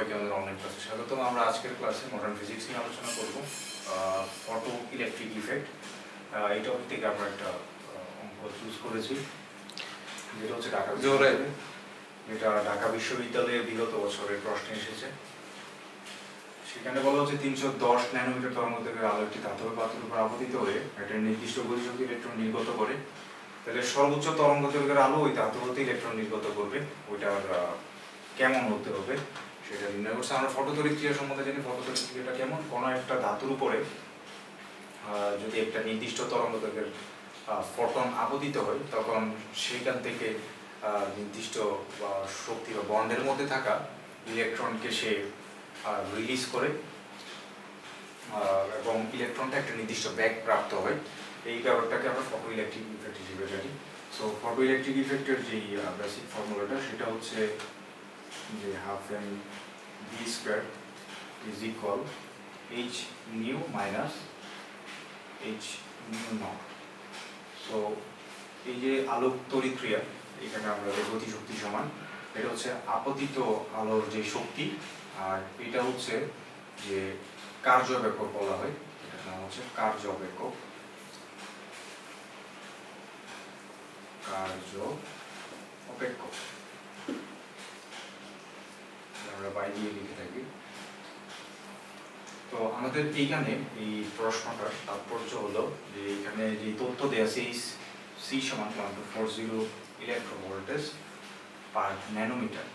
সবাইকে আমাদের অনলাইন ক্লাসে স্বাগতম। আমরা আজকের ক্লাসে মডার্ন ফিজিক্স নিয়ে আলোচনা করব, ফটো ইলেকট্রিক ইফেক্ট। এই টপিক থেকে আমরা একটা অঙ্ক চুজ করেছি, যেটা হচ্ছে ঢাকা বিশ্ববিদ্যালয়ের বিগত বছরের প্রশ্নে এসেছে। সেখানে বলা হচ্ছে 310 ন্যানোমিটার তরঙ্গদৈর্ঘ্যের আলো একটি ধাতব পাত্রের উপর আপতিত হয়ে একটা নির্দিষ্ট গতিশক্তি ইলেকট্রন নির্গত করে। তাহলে সর্বোচ্চ তরঙ্গদৈর্ঘ্যের আলো ওই ধাতুতে ইলেকট্রন নির্গত করবে, ওইটার কেমন হতে হবে সেটা নির্ণয় করছে। আমরা ফটোতড়িৎ ক্রিয়া সম্বন্ধে জানি। ফটোতড়িৎ ক্রিয়াটা কেমন, কোনো একটা ধাতুর উপরে যদি একটা নির্দিষ্ট তরঙ্গদৈর্ঘ্যের ফোটন আপতিত হয়, তখন সেখান থেকে নির্দিষ্ট শক্তি বা বন্ডের মধ্যে থাকা ইলেকট্রনকে সে রিলিজ করে এবং ইলেকট্রনটা একটা নির্দিষ্ট বেগ প্রাপ্ত হয়। এই ব্যাপারটাকে আমরা ফটো ইলেকট্রিক ইফেক্ট হিসেবে জানি। সো ফটো ইলেকট্রিক ইফেক্টের যে বেসিক ফর্মুলাটা, সেটা হচ্ছে যে ½ m v² is equal h nu minus h nu naught। So এই যে আলোক তড়িৎ ক্রিয়া, এখানে আমরা গতি শক্তি সমান, এটা হচ্ছে আপতিত আলোর যে শক্তি, আর এটা হচ্ছে যে কার্য একক বলা হয়, এটার নাম হচ্ছে কার্য একক। আমরা বাই দিয়ে লিখে থাকি। তো আমাদের এইখানে এই প্রশ্নটার তাৎপর্য হলো যে এখানে যে তথ্য দেওয়া আছে, সি সমান 1240 ইলেকট্রোভোল্টেজ পার ন্যানোমিটার,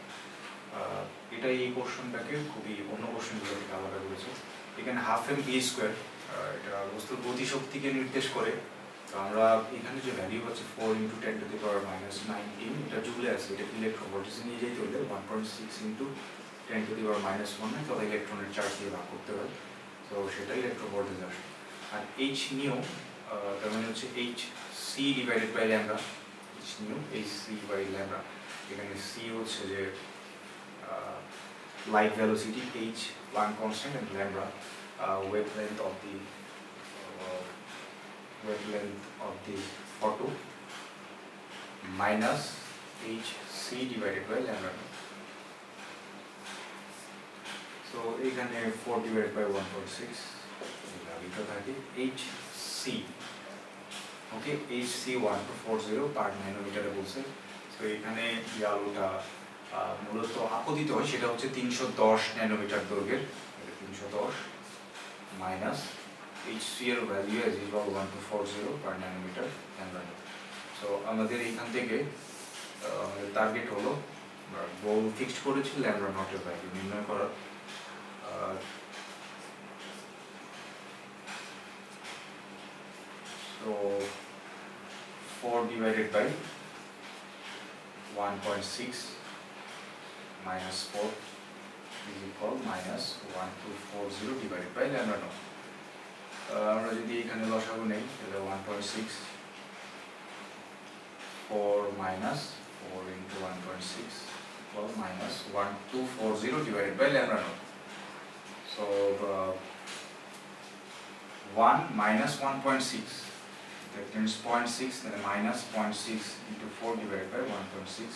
এটা এই কোশ্চেনটাকে খুবই অন্য কোশ্চেনগুলো থেকে আলাদা করেছে। এখানে ½ m v², এটা বস্তুর গতিশক্তিকে নির্দেশ করে। তো আমরা এখানে যে ভ্যালু হচ্ছে 4 × 10⁻⁹ এটা জুলে আছে, এটা ইলেকট্রোভোল্টেজে নিয়ে যেতে হলে 1.6 × 10⁻⁻⁴ তবে ইলেকট্রনের চার্জ দিয়ে ভাগ করতে হয়। তো সেটা ইলেকট্রোভোল্টেজ আসে। আর এইচ নিউ, তার মানে হচ্ছে H C divided by lambda, H nu H C by lambda. এখানে সি হচ্ছে যে light velocity, h Planck constant, and lambda wavelength of the photo minus hc divided by lambda. So এখানে 4 divided by 1.6 এটা থাকে hc, ওকে, hc 1240 পার ন্যানোমিটারে বলছে। তো এখানে যে আলোটা মূলত আপতিত হয় সেটা হচ্ছে 310 ন্যানোমিটার দৈর্ঘ্যের, 310 মাইনাস hc এর value is equal 1240 per nanometre lambda. So আমাদের এখান থেকে আমাদের টার্গেট হলো, গোল ফিক্সড করেছি ল্যামডা নটের ভ্যালু নির্ণয় করা। So 4 divided by 1.6 minus 4 is equal minus 1240 divided by lambda naught. আমরা যদি এখানে লসাগু নেই তাহলে 1.6 4 minus 4 into 1.6 equal minus 1240 divided by lambda naught. So 1 minus 1.6, that means 0.6, then minus 0.6 into 4 divided by 1.6.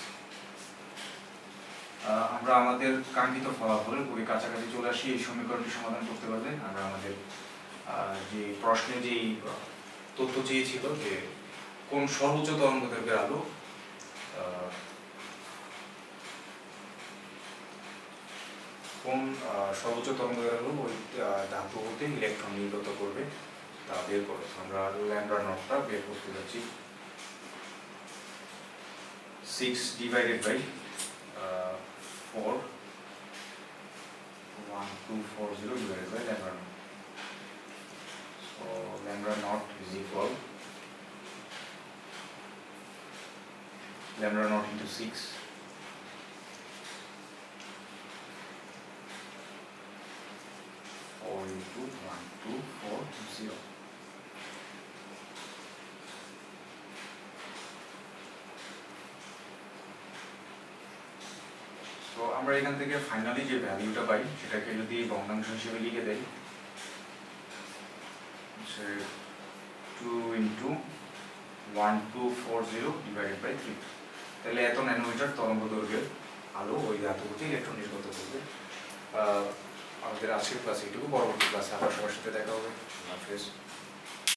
আমরা আমাদের কাঙ্ক্ষিত ফলাফলের খুবই কাছাকাছি চলে আসি। এই সমীকরণটি সমাধান করতে পারলে আমরা আমাদের যে প্রশ্নে যেই তথ্য চেয়েছিল যে কোন সর্বোচ্চ তরঙ্গদৈর্ঘ্যের আলো ওই ধাতু হতে ইলেকট্রন নির্গত করবে তা বের করো। আমরা ল্যামডা নটটা বের করতে যাচ্ছি। 6 divided by 4 1240 divided by lambda naught. So lambda naught is equal lambda naught into 6 4 into 1240. তো আমরা এখান থেকে ফাইনালি যে ভ্যালুটা পাই সেটাকে যদি ভগ্নাংশ হিসেবে লিখে দেই, 2 into 1240 divided by 3, তাহলে এত ন্যানোমিটার তরঙ্গদৈর্ঘ্যের আলো ওই ধাতুতে ইলেকট্রন নির্গত করবে। আমাদের আজকের ক্লাসে এইটুকু, পরবর্তী ক্লাসে আবার সবার সাথে দেখা হবে। হাফেজ।